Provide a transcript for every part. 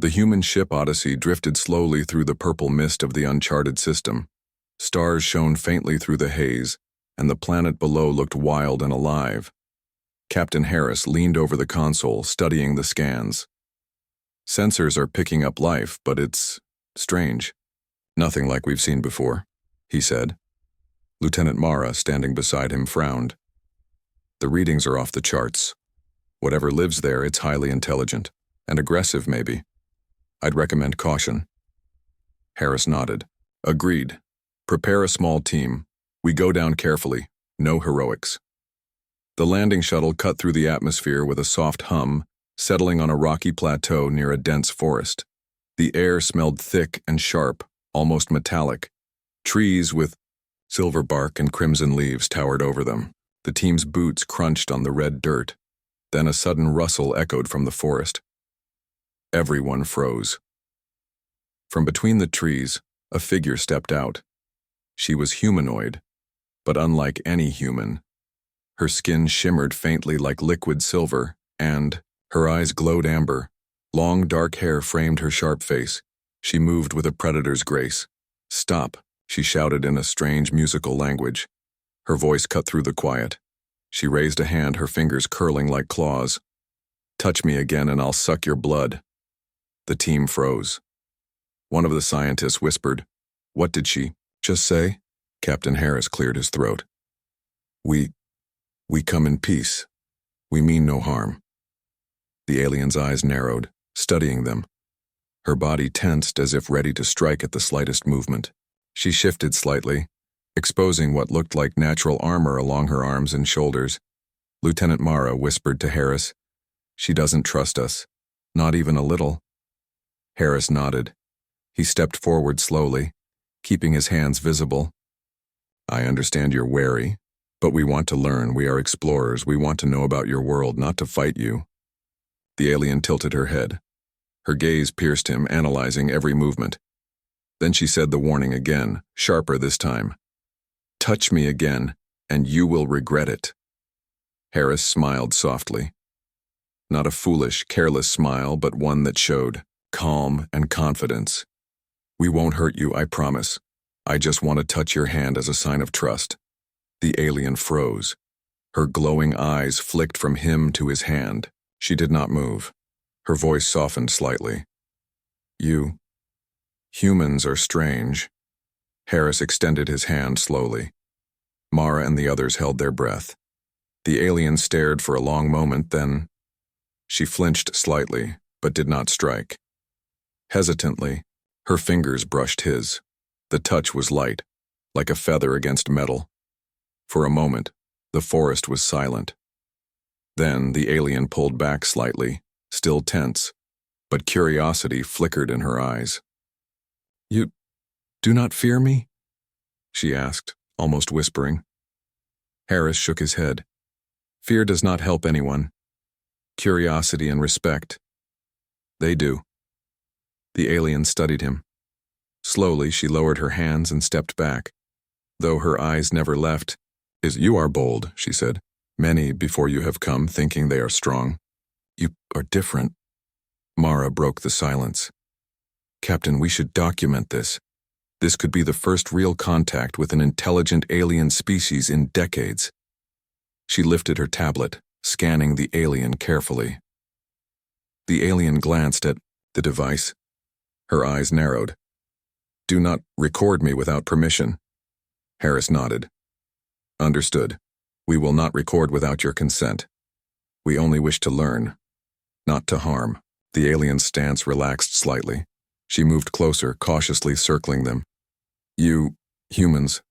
The human ship Odyssey drifted slowly through the purple mist of the uncharted system. Stars shone faintly through the haze, and the planet below looked wild and alive. Captain Harris leaned over the console, studying the scans. Sensors are picking up life, but it's strange. Nothing like we've seen before, he said. Lieutenant Mara, standing beside him, frowned. The readings are off the charts. Whatever lives there, it's highly intelligent, and aggressive maybe. I'd recommend caution. Harris nodded. Agreed. Prepare a small team. We go down carefully. No heroics. The landing shuttle cut through the atmosphere with a soft hum, settling on a rocky plateau near a dense forest. The air smelled thick and sharp, almost metallic. Trees with silver bark and crimson leaves towered over them. The team's boots crunched on the red dirt. Then a sudden rustle echoed from the forest. Everyone froze. From between the trees, a figure stepped out. She was humanoid, but unlike any human. Her skin shimmered faintly like liquid silver, and her eyes glowed amber. Long dark hair framed her sharp face. She moved with a predator's grace. Stop, she shouted in a strange musical language. Her voice cut through the quiet. She raised a hand, her fingers curling like claws. Touch me again and I'll suck your blood. The team froze. One of the scientists whispered, What did she just say? Captain Harris cleared his throat. We come in peace. We mean no harm. The alien's eyes narrowed, studying them. Her body tensed as if ready to strike at the slightest movement. She shifted slightly, exposing what looked like natural armor along her arms and shoulders. Lieutenant Mara whispered to Harris, She doesn't trust us, not even a little. Harris nodded. He stepped forward slowly, keeping his hands visible. I understand you're wary, but we want to learn. We are explorers. We want to know about your world, not to fight you. The alien tilted her head. Her gaze pierced him, analyzing every movement. Then she said the warning again, sharper this time. Touch me again, and you will regret it. Harris smiled softly. Not a foolish, careless smile, but one that showed calm and confidence. We won't hurt you, I promise. I just want to touch your hand as a sign of trust. The alien froze. Her glowing eyes flicked from him to his hand. She did not move. Her voice softened slightly. Humans are strange. Harris extended his hand slowly. Mara and the others held their breath. The alien stared for a long moment, then she flinched slightly, but did not strike. Hesitantly, her fingers brushed his. The touch was light, like a feather against metal. For a moment, the forest was silent. Then the alien pulled back slightly, still tense, but curiosity flickered in her eyes. You do not fear me? She asked, almost whispering. Harris shook his head. Fear does not help anyone. Curiosity and respect, they do. The alien studied him. Slowly, she lowered her hands and stepped back. Though her eyes never left, You are bold, she said. Many before you have come thinking they are strong. You are different. Mara broke the silence. Captain, we should document this. This could be the first real contact with an intelligent alien species in decades. She lifted her tablet, scanning the alien carefully. The alien glanced at the device. Her eyes narrowed. Do not record me without permission. Harris nodded. Understood. We will not record without your consent. We only wish to learn, not to harm. The alien's stance relaxed slightly. She moved closer, cautiously circling them. You, humans,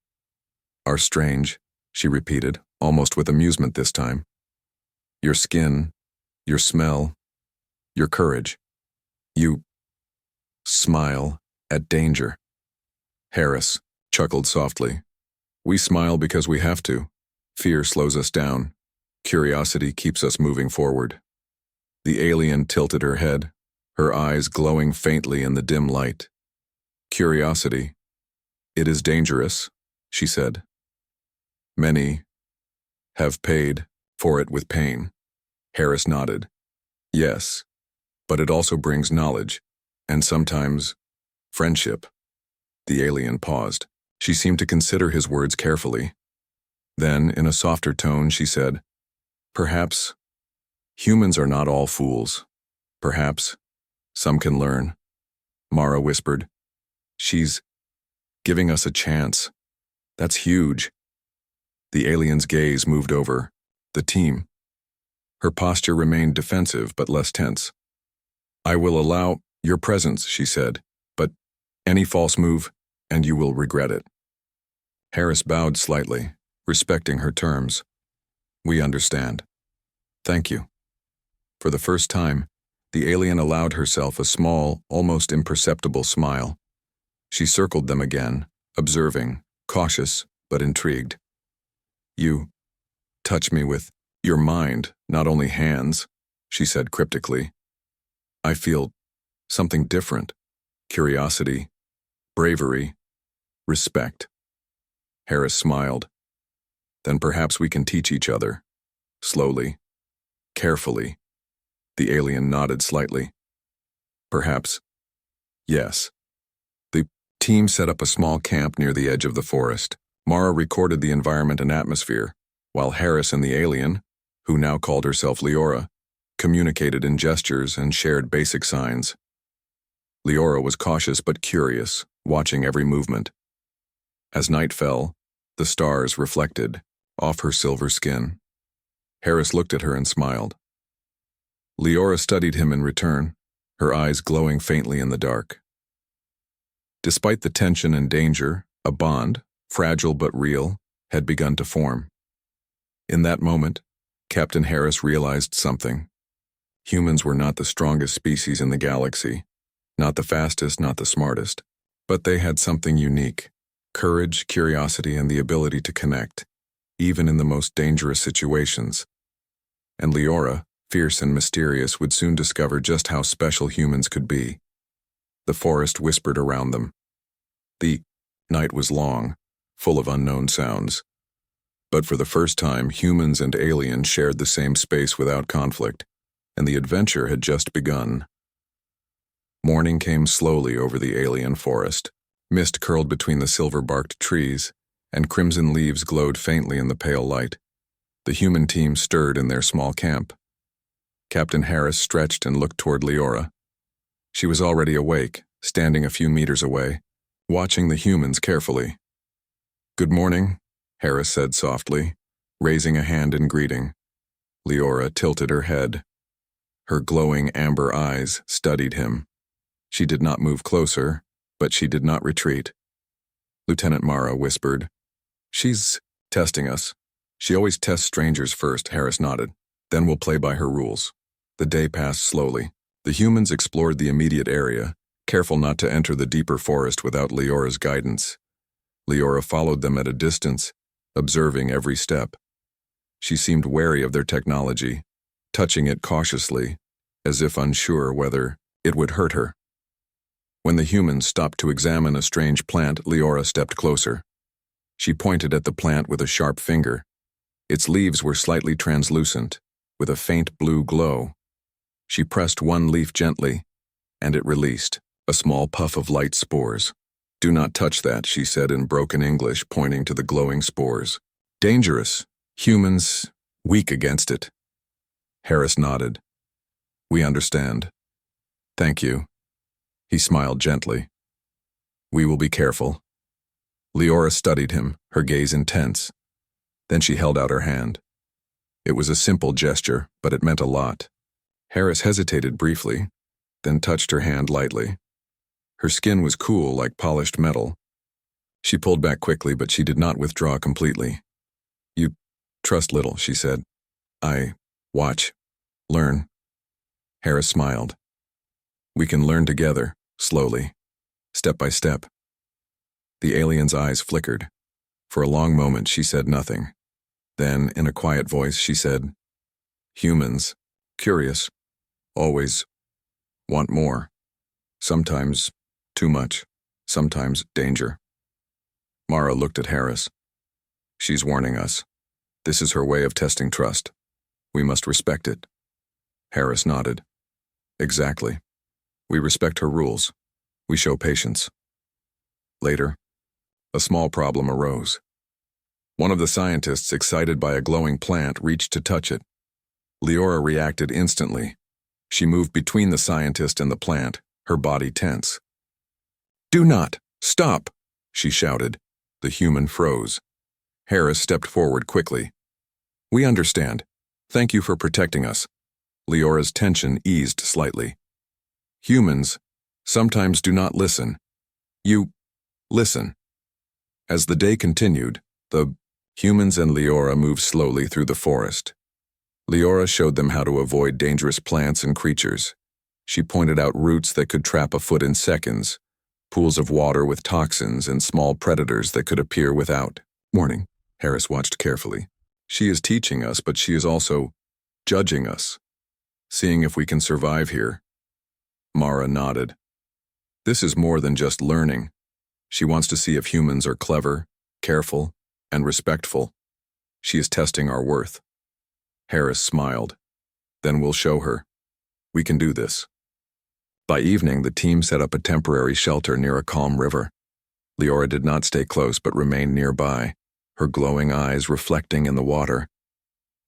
are strange, she repeated, almost with amusement this time. Your skin, your smell, your courage. You smile at danger. Harris chuckled softly. We smile because we have to. Fear slows us down. Curiosity keeps us moving forward. The alien tilted her head, her eyes glowing faintly in the dim light. Curiosity. It is dangerous, she said. Many have paid for it with pain. Harris nodded. Yes, but it also brings knowledge. And sometimes, friendship. The alien paused. She seemed to consider his words carefully. Then, in a softer tone, she said, "Perhaps humans are not all fools. Perhaps some can learn." Mara whispered, "She's giving us a chance. That's huge." The alien's gaze moved over the team. Her posture remained defensive but less tense. "I will allow your presence," she said, "but any false move, and you will regret it." Harris bowed slightly, respecting her terms. "We understand. Thank you." For the first time, the alien allowed herself a small, almost imperceptible smile. She circled them again, observing, cautious but intrigued. "You touch me with your mind, not only hands," she said cryptically. "I feel something different. Curiosity, bravery, respect." Harris smiled. "Then perhaps we can teach each other. Slowly, carefully." The alien nodded slightly. "Perhaps, yes." The team set up a small camp near the edge of the forest. Mara recorded the environment and atmosphere, while Harris and the alien, who now called herself Leora, communicated in gestures and shared basic signs. Leora was cautious but curious, watching every movement. As night fell, the stars reflected off her silver skin. Harris looked at her and smiled. Leora studied him in return, her eyes glowing faintly in the dark. Despite the tension and danger, a bond, fragile but real, had begun to form. In that moment, Captain Harris realized something. Humans were not the strongest species in the galaxy, not the fastest, not the smartest, but they had something unique: courage, curiosity, and the ability to connect, even in the most dangerous situations. And Leora, fierce and mysterious, would soon discover just how special humans could be. The forest whispered around them. The night was long, full of unknown sounds. But for the first time, humans and aliens shared the same space without conflict, and the adventure had just begun. Morning came slowly over the alien forest. Mist curled between the silver-barked trees, and crimson leaves glowed faintly in the pale light. The human team stirred in their small camp. Captain Harris stretched and looked toward Leora. She was already awake, standing a few meters away, watching the humans carefully. "Good morning," Harris said softly, raising a hand in greeting. Leora tilted her head. Her glowing amber eyes studied him. She did not move closer, but she did not retreat. Lieutenant Mara whispered, "She's testing us. She always tests strangers first," Harris nodded. "Then we'll play by her rules." The day passed slowly. The humans explored the immediate area, careful not to enter the deeper forest without Leora's guidance. Leora followed them at a distance, observing every step. She seemed wary of their technology, touching it cautiously, as if unsure whether it would hurt her. When the humans stopped to examine a strange plant, Leora stepped closer. She pointed at the plant with a sharp finger. Its leaves were slightly translucent, with a faint blue glow. She pressed one leaf gently, and it released a small puff of light spores. "Do not touch that," she said in broken English, pointing to the glowing spores. "Dangerous. Humans weak against it." Harris nodded. "We understand. Thank you." He smiled gently. "We will be careful." Leora studied him, her gaze intense. Then she held out her hand. It was a simple gesture, but it meant a lot. Harris hesitated briefly, then touched her hand lightly. Her skin was cool like polished metal. She pulled back quickly, but she did not withdraw completely. "You trust little," she said. "I watch, learn." Harris smiled. "We can learn together, slowly, step by step." The alien's eyes flickered. For a long moment she said nothing. Then, in a quiet voice, she said, "Humans, curious, always want more. Sometimes too much, sometimes danger." Mara looked at Harris. "She's warning us. This is her way of testing trust. We must respect it." Harris nodded. "Exactly. We respect her rules. We show patience. Later, a small problem arose. One of the scientists, excited by a glowing plant, reached to touch it. Leora reacted instantly. She moved between the scientist and the plant, her body tense. "Do not! Stop!" she shouted. The human froze. Harris stepped forward quickly. "We understand. Thank you for protecting us." Leora's tension eased slightly. "Humans sometimes do not listen. You listen." As the day continued, the humans and Leora moved slowly through the forest. Leora showed them how to avoid dangerous plants and creatures. She pointed out routes that could trap a foot in seconds, pools of water with toxins, and small predators that could appear without warning. Harris watched carefully. She is teaching us, but she is also judging us, seeing if we can survive here. Mara nodded. This is more than just learning. She wants to see if humans are clever, careful, and respectful. She is testing our worth. Harris smiled. Then we'll show her. We can do this. By evening, the team set up a temporary shelter near a calm river. Leora did not stay close but remained nearby, her glowing eyes reflecting in the water.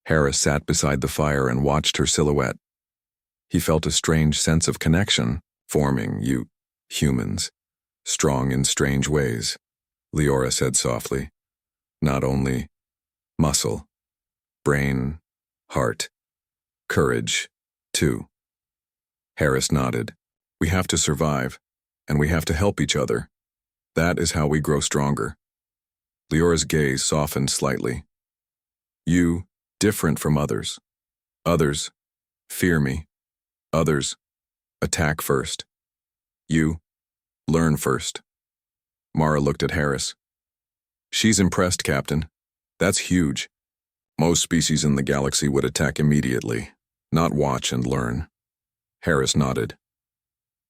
Harris sat beside the fire and watched her silhouette. He felt a strange sense of connection forming, "You humans, strong in strange ways," Leora said softly. "Not only muscle, brain, heart, courage, too." Harris nodded. "We have to survive, and we have to help each other. That is how we grow stronger." Leora's gaze softened slightly. "You, different from others. Others, fear me. Others, attack first. You, learn first." Mara looked at Harris. "She's impressed, Captain. That's huge. Most species in the galaxy would attack immediately, not watch and learn." Harris nodded.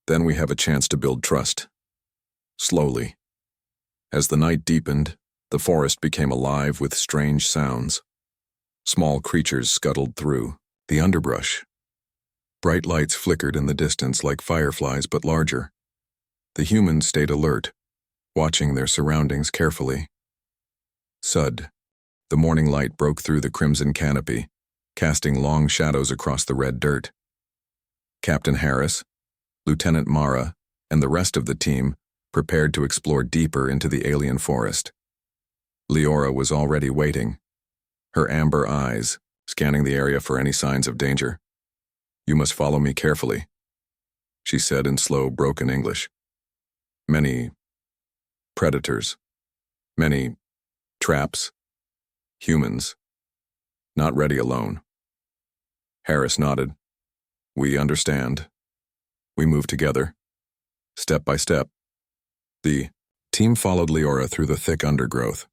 "Then we have a chance to build trust." Slowly. As the night deepened, the forest became alive with strange sounds. Small creatures scuttled through the underbrush. Bright lights flickered in the distance like fireflies, but larger. The humans stayed alert, watching their surroundings carefully. Sud. The morning light broke through the crimson canopy, casting long shadows across the red dirt. Captain Harris, Lieutenant Mara, and the rest of the team prepared to explore deeper into the alien forest. Leora was already waiting, her amber eyes scanning the area for any signs of danger. "You must follow me carefully," she said in slow, broken English. "Many predators, many traps, humans, not ready alone." Harris nodded. "We understand." We moved together, step by step. The team followed Leora through the thick undergrowth.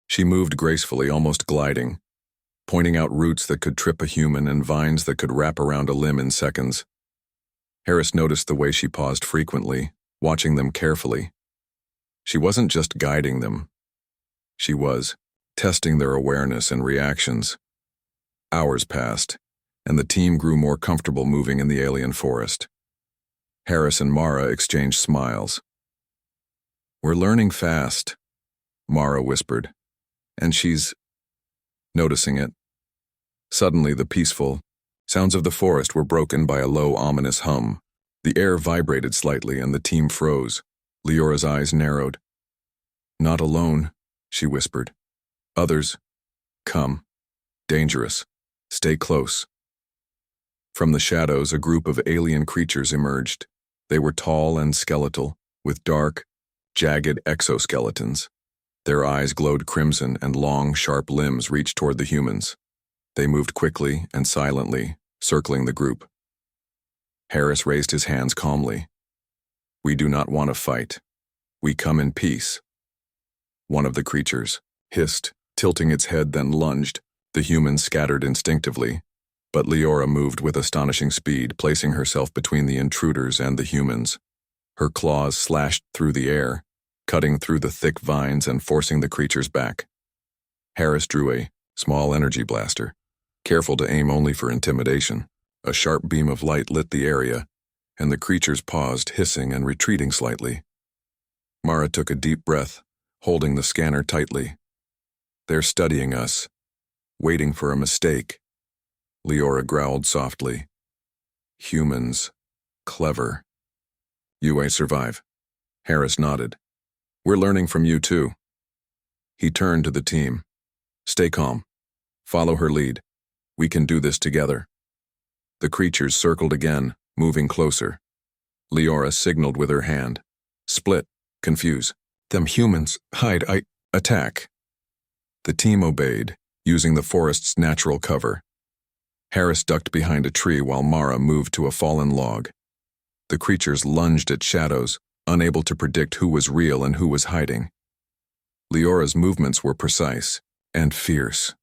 She moved gracefully, almost gliding, pointing out roots that could trip a human and vines that could wrap around a limb in seconds. Harris noticed the way she paused frequently, watching them carefully. She wasn't just guiding them. She was testing their awareness and reactions. Hours passed, and the team grew more comfortable moving in the alien forest. Harris and Mara exchanged smiles. "We're learning fast," Mara whispered, "and she's noticing it." Suddenly, the peaceful sounds of the forest were broken by a low, ominous hum. The air vibrated slightly, and the team froze. Leora's eyes narrowed. "Not alone," she whispered. "Others, come. Dangerous. Stay close." From the shadows, a group of alien creatures emerged. They were tall and skeletal, with dark, jagged exoskeletons. Their eyes glowed crimson, and long, sharp limbs reached toward the humans. They moved quickly and silently, circling the group. Harris raised his hands calmly. "We do not want to fight. We come in peace." One of the creatures hissed, tilting its head, then lunged. The humans scattered instinctively, but Leora moved with astonishing speed, placing herself between the intruders and the humans. Her claws slashed through the air, cutting through the thick vines and forcing the creatures back. Harris drew a small energy blaster, careful to aim only for intimidation. A sharp beam of light lit the area, and the creatures paused, hissing and retreating slightly. Mara took a deep breath, holding the scanner tightly. They're studying us, waiting for a mistake. Leora growled softly. Humans. Clever. You survive. Harris nodded. We're learning from you too. He turned to the team. Stay calm. Follow her lead. We can do this together. The creatures circled again, moving closer. Leora signaled with her hand. Split. Confuse. Them humans. Hide. Attack. The team obeyed, using the forest's natural cover. Harris ducked behind a tree while Mara moved to a fallen log. The creatures lunged at shadows, unable to predict who was real and who was hiding. Leora's movements were precise and fierce.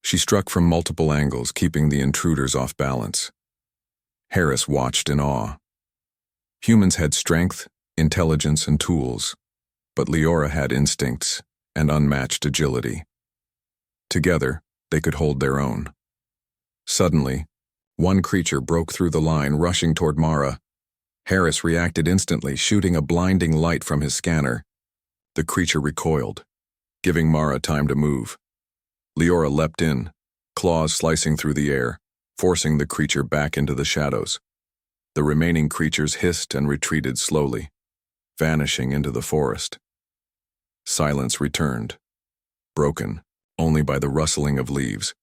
She struck from multiple angles, keeping the intruders off balance. Harris watched in awe. Humans had strength, intelligence, and tools, but Leora had instincts and unmatched agility. Together, they could hold their own. Suddenly, one creature broke through the line, rushing toward Mara. Harris reacted instantly, shooting a blinding light from his scanner. The creature recoiled, giving Mara time to move. Leora leapt in, claws slicing through the air, forcing the creature back into the shadows. The remaining creatures hissed and retreated slowly, vanishing into the forest. Silence returned, broken only by the rustling of leaves.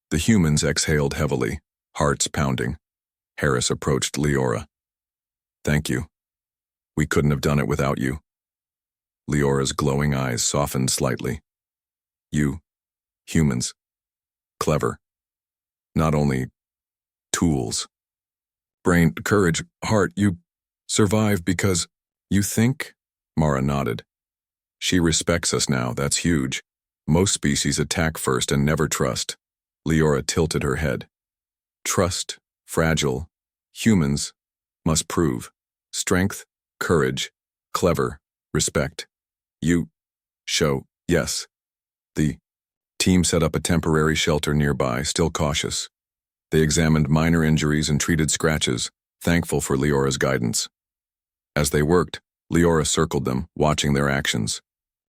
The humans exhaled heavily, hearts pounding. Harris approached Leora. Thank you. We couldn't have done it without you. Leora's glowing eyes softened slightly. You, humans, clever. Not only tools. Brain, courage, heart, you survive because you think? Mara nodded. She respects us now, that's huge. Most species attack first and never trust. Leora tilted her head. Trust, fragile. Humans must prove. Strength, courage, clever, respect. You show, yes. The team set up a temporary shelter nearby, still cautious. They examined minor injuries and treated scratches, thankful for Leora's guidance. As they worked, Leora circled them, watching their actions.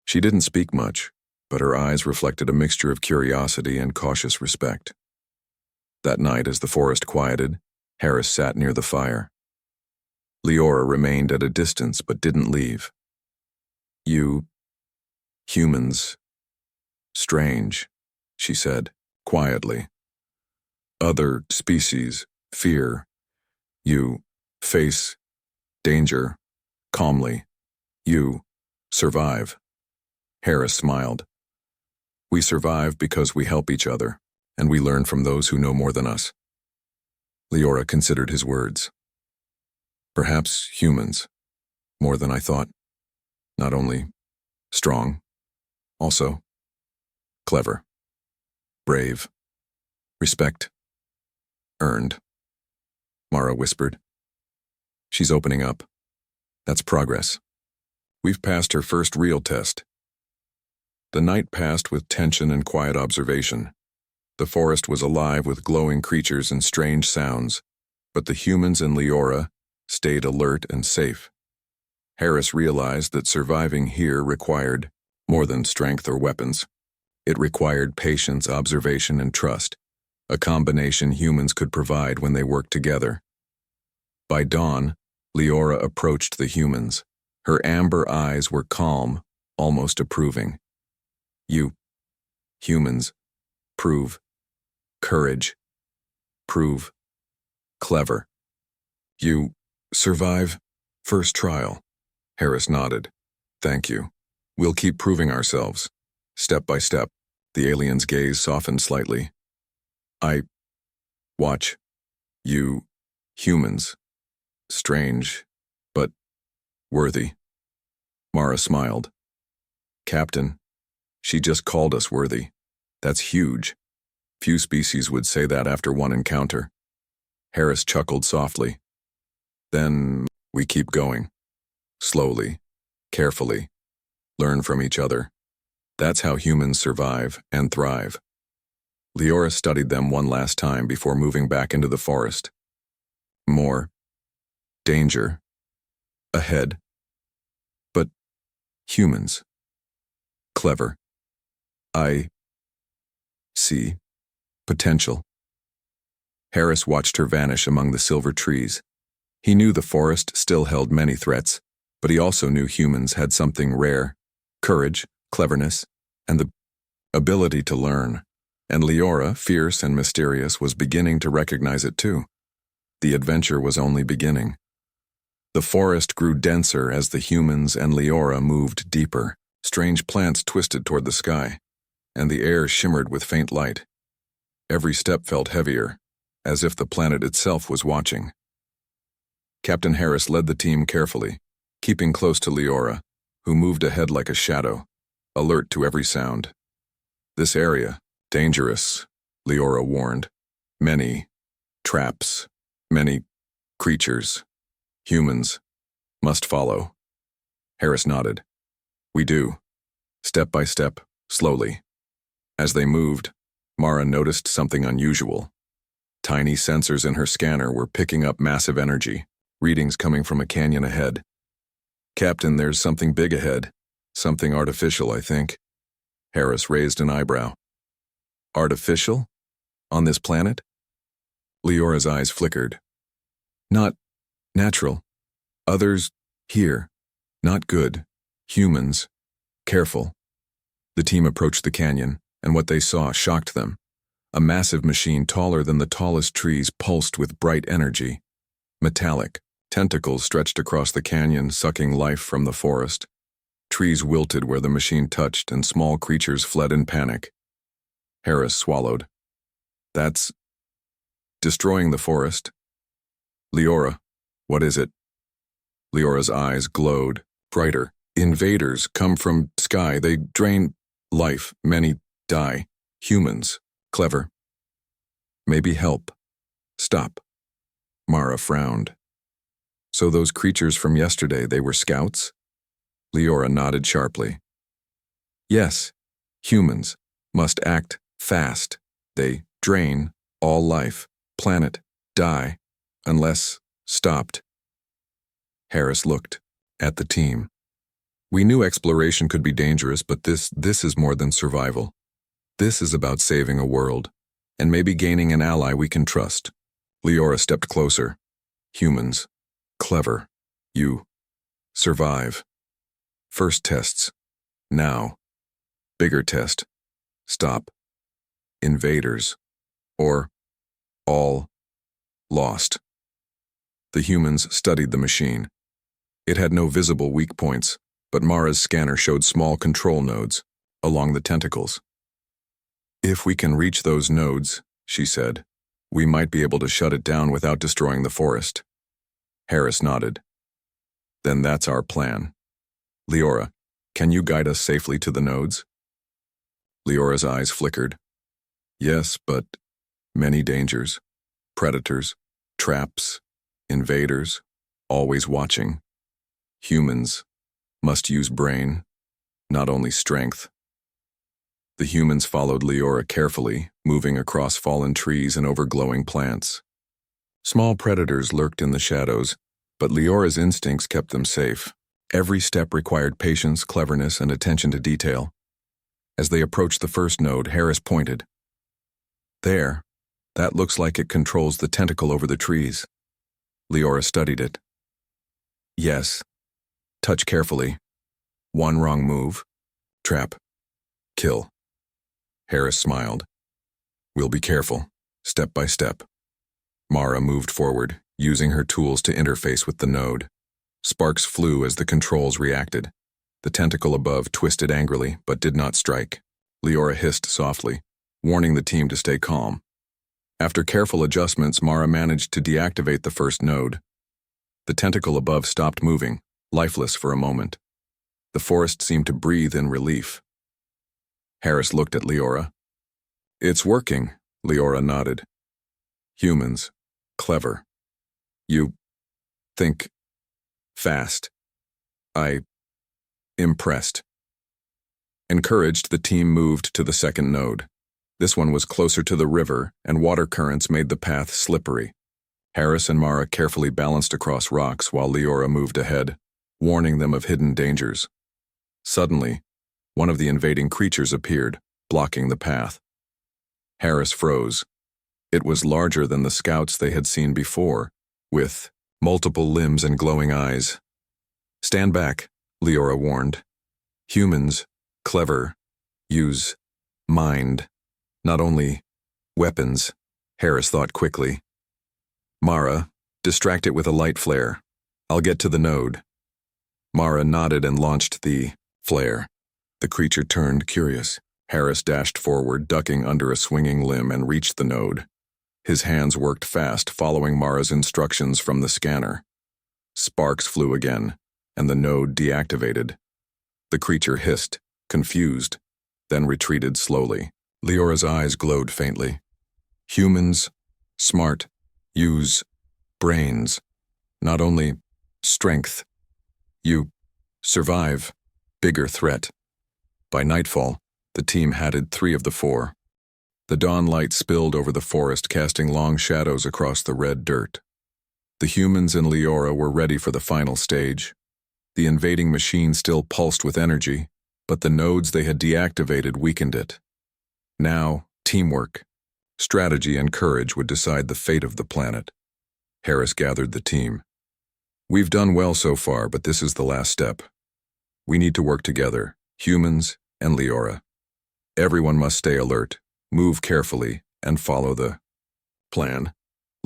She didn't speak much, but her eyes reflected a mixture of curiosity and cautious respect. That night, as the forest quieted, Harris sat near the fire. Leora remained at a distance but didn't leave. You, humans, strange, she said, quietly. Other species fear. You face danger calmly. You survive. Harris smiled. We survive because we help each other, and we learn from those who know more than us. Leora considered his words. Perhaps humans, more than I thought. Not only strong, also clever, brave, respect, earned. Mara whispered. She's opening up. That's progress. We've passed her first real test. The night passed with tension and quiet observation. The forest was alive with glowing creatures and strange sounds, but the humans and Leora stayed alert and safe. Harris realized that surviving here required more than strength or weapons. It required patience, observation, and trust, a combination humans could provide when they worked together. By dawn, Leora approached the humans. Her amber eyes were calm, almost approving. You, humans, prove. Courage. Prove. Clever. You survive. First trial. Harris nodded. Thank you. We'll keep proving ourselves. Step by step. The alien's gaze softened slightly. I watch. You, humans. Strange, but worthy. Mara smiled. Captain, she just called us worthy. That's huge. Few species would say that after one encounter. Harris chuckled softly. Then we keep going. Slowly, carefully. Learn from each other. That's how humans survive and thrive. Leora studied them one last time before moving back into the forest. More Danger. Ahead. But humans. Clever. I see potential. Harris watched her vanish among the silver trees. He knew the forest still held many threats, but he also knew humans had something rare: courage, cleverness, and the ability to learn. And Leora, fierce and mysterious, was beginning to recognize it too. The adventure was only beginning. The forest grew denser as the humans and Leora moved deeper. Strange plants twisted toward the sky, and the air shimmered with faint light. Every step felt heavier, as if the planet itself was watching. Captain Harris led the team carefully, keeping close to Leora, who moved ahead like a shadow, alert to every sound. This area, dangerous, Leora warned. Many traps, many creatures, humans, must follow. Harris nodded. We do. Step by step, slowly. As they moved, Mara noticed something unusual. Tiny sensors in her scanner were picking up massive energy, readings coming from a canyon ahead. Captain, there's something big ahead. Something artificial, I think. Harris raised an eyebrow. Artificial? On this planet? Leora's eyes flickered. Not natural. Others here. Not good. Humans. Careful. The team approached the canyon, and what they saw shocked them. A massive machine taller than the tallest trees pulsed with bright energy. Metallic, tentacles stretched across the canyon, sucking life from the forest. Trees wilted where the machine touched, and small creatures fled in panic. Harris swallowed. That's destroying the forest. Leora, what is it? Leora's eyes glowed, brighter. Invaders come from sky. They drain life. Many die. Humans. Clever. Maybe help. Stop. Mara frowned. So those creatures from yesterday, they were scouts? Leora nodded sharply. Yes. Humans must act fast. They drain all life. Planet. Die. Unless stopped. Harris looked at the team. We knew exploration could be dangerous, but this is more than survival. This is about saving a world, and maybe gaining an ally we can trust. Leora stepped closer. Humans. Clever. You. Survive. First tests. Now. Bigger test. Stop. Invaders. Or all lost. The humans studied the machine. It had no visible weak points, but Mara's scanner showed small control nodes along the tentacles. If we can reach those nodes, she said, we might be able to shut it down without destroying the forest. Harris nodded. Then that's our plan. Leora, can you guide us safely to the nodes? Leora's eyes flickered. Yes, but many dangers. Predators, traps, invaders, always watching. Humans must use brain, not only strength. The humans followed Leora carefully, moving across fallen trees and over glowing plants. Small predators lurked in the shadows, but Leora's instincts kept them safe. Every step required patience, cleverness, and attention to detail. As they approached the first node, Harris pointed. There, that looks like it controls the tentacle over the trees. Leora studied it. Yes. Touch carefully. One wrong move. Trap. Kill. Harris smiled. We'll be careful, step by step. Mara moved forward, using her tools to interface with the node. Sparks flew as the controls reacted. The tentacle above twisted angrily, but did not strike. Leora hissed softly, warning the team to stay calm. After careful adjustments, Mara managed to deactivate the first node. The tentacle above stopped moving, lifeless for a moment. The forest seemed to breathe in relief. Harris looked at Leora. It's working, Leora nodded. Humans. Clever. You think fast. Impressed. Encouraged, the team moved to the second node. This one was closer to the river, and water currents made the path slippery. Harris and Mara carefully balanced across rocks while Leora moved ahead, warning them of hidden dangers. Suddenly, one of the invading creatures appeared, blocking the path. Harris froze. It was larger than the scouts they had seen before, with multiple limbs and glowing eyes. "Stand back," Leora warned. "Humans, clever, use mind, not only weapons," Harris thought quickly. "Mara, distract it with a light flare. I'll get to the node." Mara nodded and launched the flare. The creature turned, curious. Harris dashed forward, ducking under a swinging limb, and reached the node. His hands worked fast, following Mara's instructions from the scanner. Sparks flew again, and the node deactivated. The creature hissed, confused, then retreated slowly. Leora's eyes glowed faintly. "Humans, smart, use brains, not only strength. You survive, bigger threat." By nightfall, the team hatted 3 of the 4. The dawn light spilled over the forest, casting long shadows across the red dirt. The humans and Leora were ready for the final stage. The invading machine still pulsed with energy, but the nodes they had deactivated weakened it. Now, teamwork, strategy, and courage would decide the fate of the planet. Harris gathered the team. "We've done well so far, but this is the last step. We need to work together, humans and Leora. Everyone must stay alert, move carefully, and follow the plan."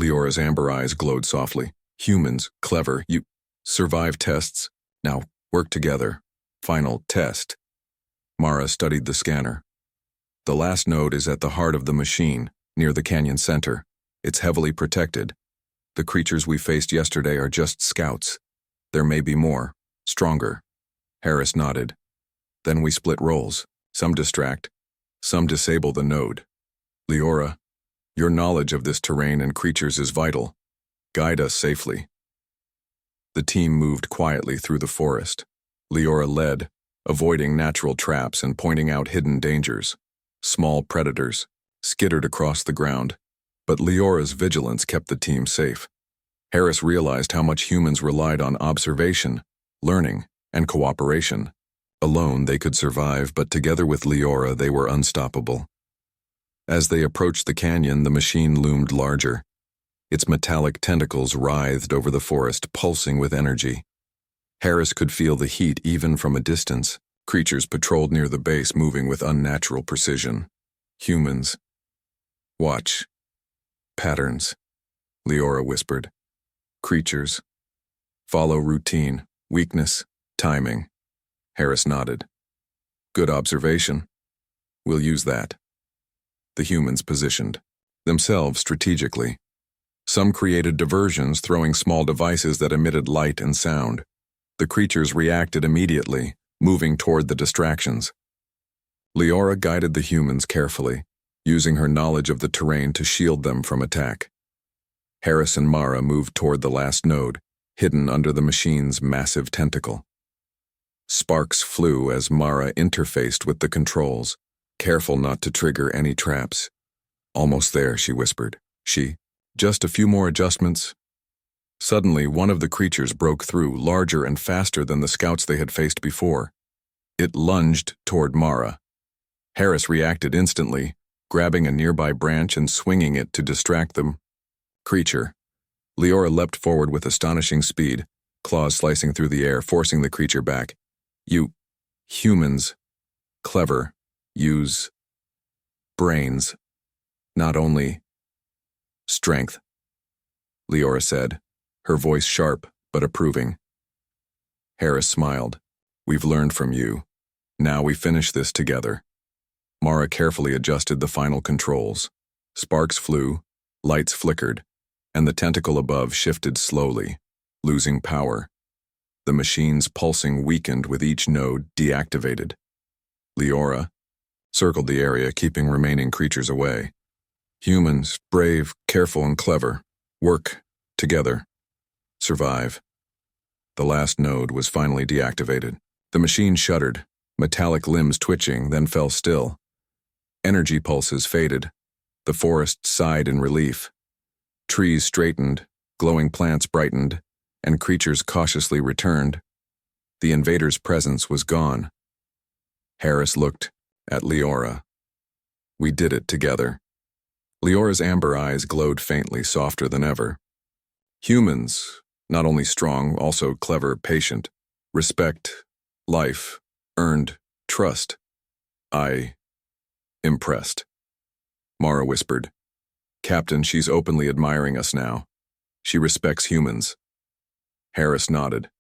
Leora's amber eyes glowed softly. "Humans, clever, you survive tests. Now, work together. Final test." Mara studied the scanner. "The last node is at the heart of the machine, near the canyon center. It's heavily protected. The creatures we faced yesterday are just scouts. There may be more, stronger." Harris nodded. "Then we split roles. Some distract, some disable the node. Leora, your knowledge of this terrain and creatures is vital. Guide us safely." The team moved quietly through the forest. Leora led, avoiding natural traps and pointing out hidden dangers. Small predators skittered across the ground, but Leora's vigilance kept the team safe. Harris realized how much humans relied on observation, learning, and cooperation. Alone they could survive, but together with Leora they were unstoppable. As they approached the canyon, the machine loomed larger. Its metallic tentacles writhed over the forest, pulsing with energy. Harris could feel the heat even from a distance. Creatures patrolled near the base, moving with unnatural precision. "Humans, watch. Patterns," Leora whispered. "Creatures, follow routine, weakness, timing." Harris nodded. "Good observation. We'll use that." The humans positioned themselves strategically. Some created diversions, throwing small devices that emitted light and sound. The creatures reacted immediately, moving toward the distractions. Leora guided the humans carefully, using her knowledge of the terrain to shield them from attack. Harris and Mara moved toward the last node, hidden under the machine's massive tentacle. Sparks flew as Mara interfaced with the controls, careful not to trigger any traps. "Almost there," she whispered. Just a few more adjustments." Suddenly, one of the creatures broke through, larger and faster than the scouts they had faced before. It lunged toward Mara. Harris reacted instantly, grabbing a nearby branch and swinging it to distract the creature. Leora leapt forward with astonishing speed, claws slicing through the air, forcing the creature back. "You humans, clever, use brains, not only strength," Leora said, her voice sharp but approving. Harris smiled. "We've learned from you. Now we finish this together." Mara carefully adjusted the final controls. Sparks flew, lights flickered, and the tentacle above shifted slowly, losing power. The machine's pulsing weakened with each node deactivated. Leora circled the area, keeping remaining creatures away. "Humans, brave, careful, and clever. Work together. Survive." The last node was finally deactivated. The machine shuddered, metallic limbs twitching, then fell still. Energy pulses faded. The forest sighed in relief. Trees straightened, Glowing plants brightened, and creatures cautiously returned. The invader's presence was gone. Harris looked at Leora. We did it together. Leora's amber eyes glowed faintly, softer than ever. Humans, not only strong, also clever, patient. Respect, life, earned, trust. Impressed. Mara whispered. Captain, she's openly admiring us now. She respects humans. Harris nodded.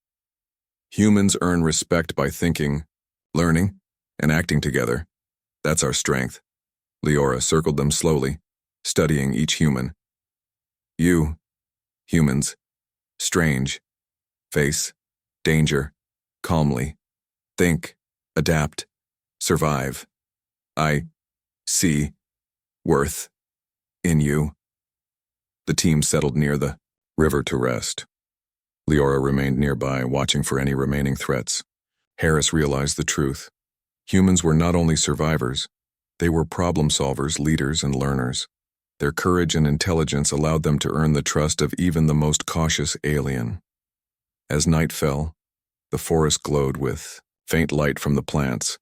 Humans earn respect by thinking, learning, and acting together. That's our strength. Leora circled them slowly, studying each human. You, humans, strange, face, danger, calmly, think, adapt, survive. I see worth in you. The team settled near the river to rest. Leora remained nearby, watching for any remaining threats. Harris realized the truth. Humans were not only survivors, they were problem solvers, leaders, and learners. Their courage and intelligence allowed them to earn the trust of even the most cautious alien. As night fell, the forest glowed with faint light from the plants.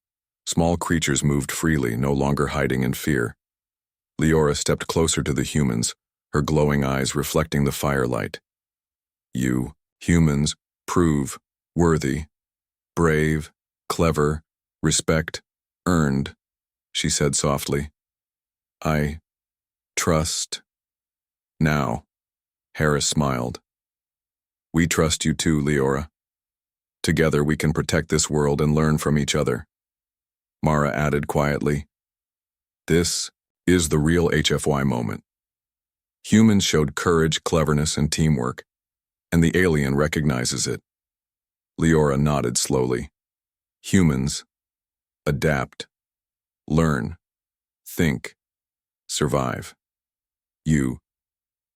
Small creatures moved freely, no longer hiding in fear. Leora stepped closer to the humans, her glowing eyes reflecting the firelight. You, humans, prove worthy, brave, clever, respect, earned, she said softly. I trust. Now, Harris smiled. We trust you too, Leora. Together we can protect this world and learn from each other. Mara added quietly. This is the real HFY moment. Humans showed courage, cleverness, and teamwork, and the alien recognizes it. Leora nodded slowly. Humans adapt, learn, think, survive. You,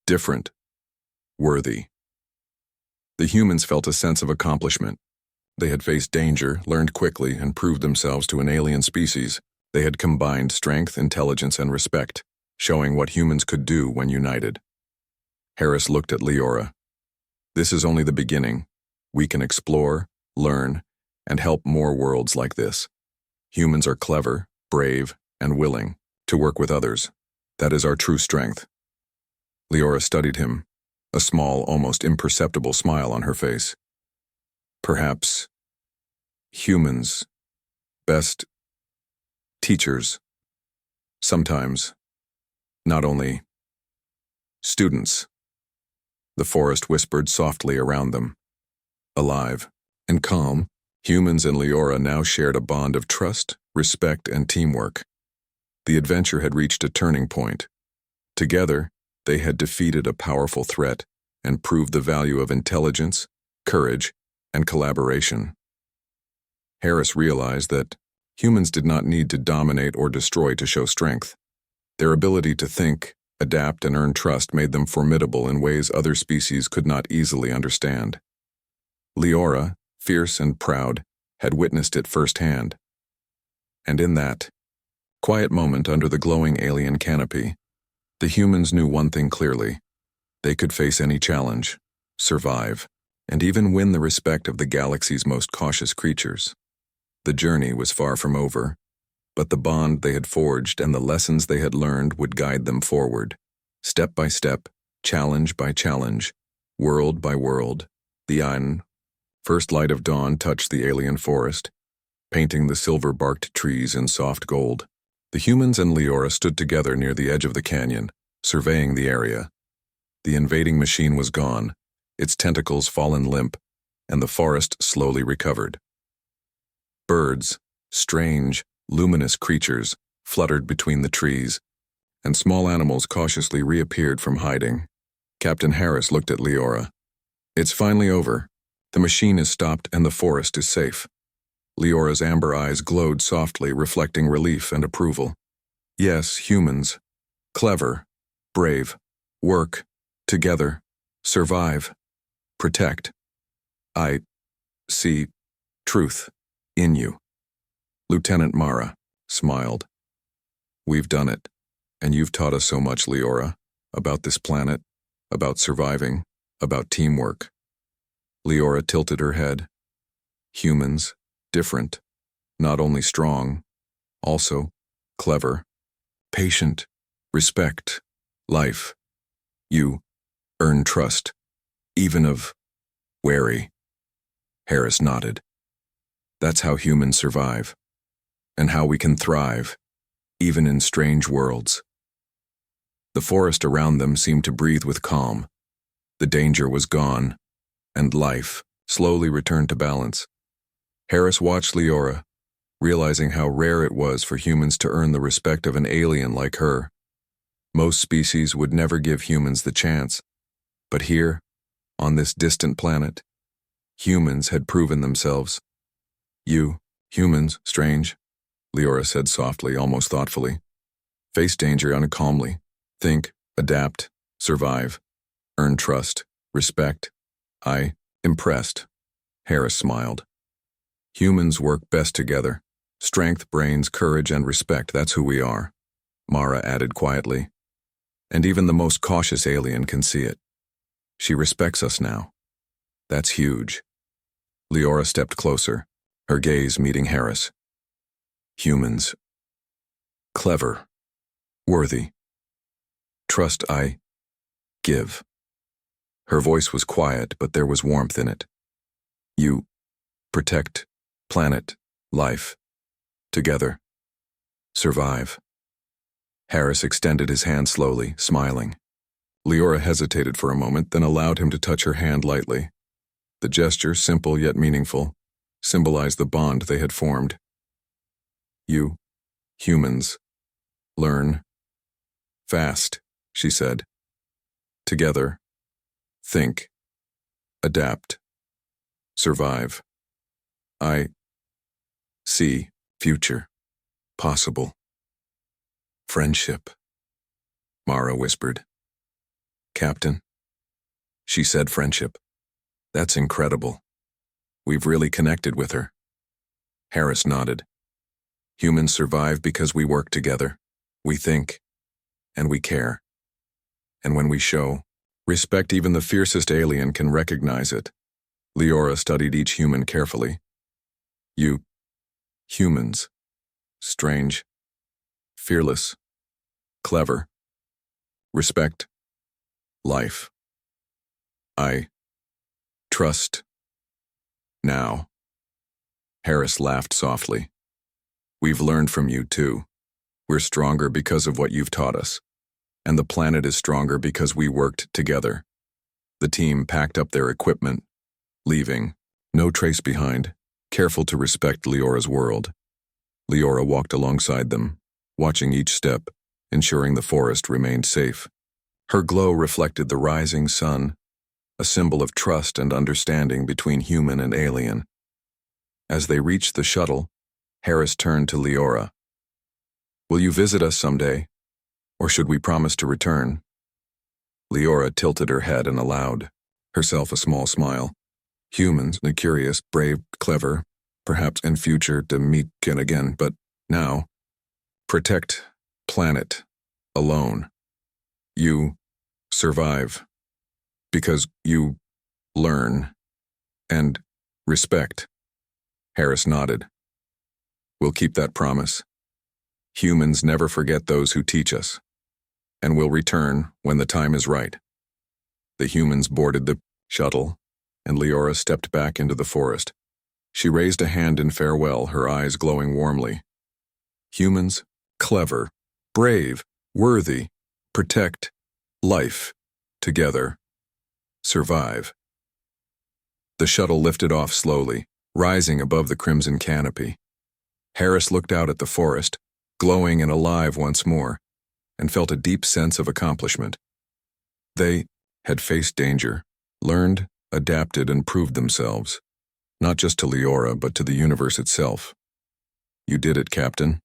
different, worthy. The humans felt a sense of accomplishment. They had faced danger, learned quickly, and proved themselves to an alien species. They had combined strength, intelligence, and respect, showing what humans could do when united. Harris looked at Leora. This is only the beginning. We can explore, learn, and help more worlds like this. Humans are clever, brave, and willing to work with others. That is our true strength. Leora studied him, a small, almost imperceptible smile on her face. Perhaps humans, best teachers, sometimes not only students. The forest whispered softly around them. Alive and calm, humans and Leora now shared a bond of trust, respect, and teamwork. The adventure had reached a turning point. Together, they had defeated a powerful threat and proved the value of intelligence, courage, and collaboration. Harris realized that humans did not need to dominate or destroy to show strength. Their ability to think, adapt, and earn trust made them formidable in ways other species could not easily understand. Leora, fierce and proud, had witnessed it firsthand. And in that quiet moment under the glowing alien canopy, the humans knew one thing clearly. They could face any challenge, survive, and even win the respect of the galaxy's most cautious creatures. The journey was far from over, but the bond they had forged and the lessons they had learned would guide them forward. Step by step, challenge by challenge, world by world, the first light of dawn touched the alien forest, painting the silver-barked trees in soft gold. The humans and Leora stood together near the edge of the canyon, surveying the area. The invading machine was gone, its tentacles fallen limp, and the forest slowly recovered. Birds, strange, luminous creatures, fluttered between the trees, and small animals cautiously reappeared from hiding. Captain Harris looked at Leora. It's finally over. The machine is stopped and the forest is safe. Leora's amber eyes glowed softly, reflecting relief and approval. Yes, humans. Clever, brave, work, together, survive, protect. I see truth in you. Lieutenant Mara smiled. We've done it, and you've taught us so much, Leora, about this planet, about surviving, about teamwork. Leora tilted her head. Humans, different, not only strong, also clever, patient, respect, life. You earn trust, even of wary. Harris nodded. That's how humans survive, and how we can thrive, even in strange worlds. The forest around them seemed to breathe with calm. The danger was gone, and life slowly returned to balance. Harris watched Leora, realizing how rare it was for humans to earn the respect of an alien like her. Most species would never give humans the chance, but here, on this distant planet, humans had proven themselves. You, humans, strange, Leora said softly, almost thoughtfully. Face danger calmly. Think, adapt, survive, earn trust, respect. Impressed. Harris smiled. Humans work best together. Strength, brains, courage, and respect, that's who we are, Mara added quietly. And even the most cautious alien can see it. She respects us now. That's huge. Leora stepped closer, her gaze meeting Harris. Humans. Clever. Worthy. Trust give. Her voice was quiet, but there was warmth in it. You protect planet, life. Together. Survive. Harris extended his hand slowly, smiling. Leora hesitated for a moment, then allowed him to touch her hand lightly. The gesture, simple yet meaningful, symbolized the bond they had formed. You, humans, learn. Fast, she said. Together. Think. Adapt. Survive. I see future. Possible. Friendship. Mara whispered. Captain. She said friendship. That's incredible. We've really connected with her. Harris nodded. Humans survive because we work together. We think. And we care. And when we show respect, even the fiercest alien can recognize it. Leora studied each human carefully. You, humans, strange, fearless, clever, respect, life. I trust. Now. Harris laughed softly. We've learned from you too. We're stronger because of what you've taught us. And the planet is stronger because we worked together. The team packed up their equipment, leaving, no trace behind, careful to respect Leora's world. Leora walked alongside them, watching each step, ensuring the forest remained safe. Her glow reflected the rising sun, a symbol of trust and understanding between human and alien. As they reached the shuttle, Harris turned to Leora. Will you visit us someday? Or should we promise to return? Leora tilted her head and allowed herself a small smile. Humans, curious, brave, clever, perhaps in future to meet again, but now, protect planet alone. You survive because you learn and respect. Harris nodded. We'll keep that promise. Humans never forget those who teach us, and will return when the time is right. The humans boarded the shuttle, and Leora stepped back into the forest. She raised a hand in farewell, her eyes glowing warmly. Humans, clever, brave, worthy, protect, life, together, survive. The shuttle lifted off slowly, rising above the crimson canopy. Harris looked out at the forest, glowing and alive once more, and felt a deep sense of accomplishment. They had faced danger, learned, adapted, and proved themselves, not just to Leora, but to the universe itself. You did it, Captain.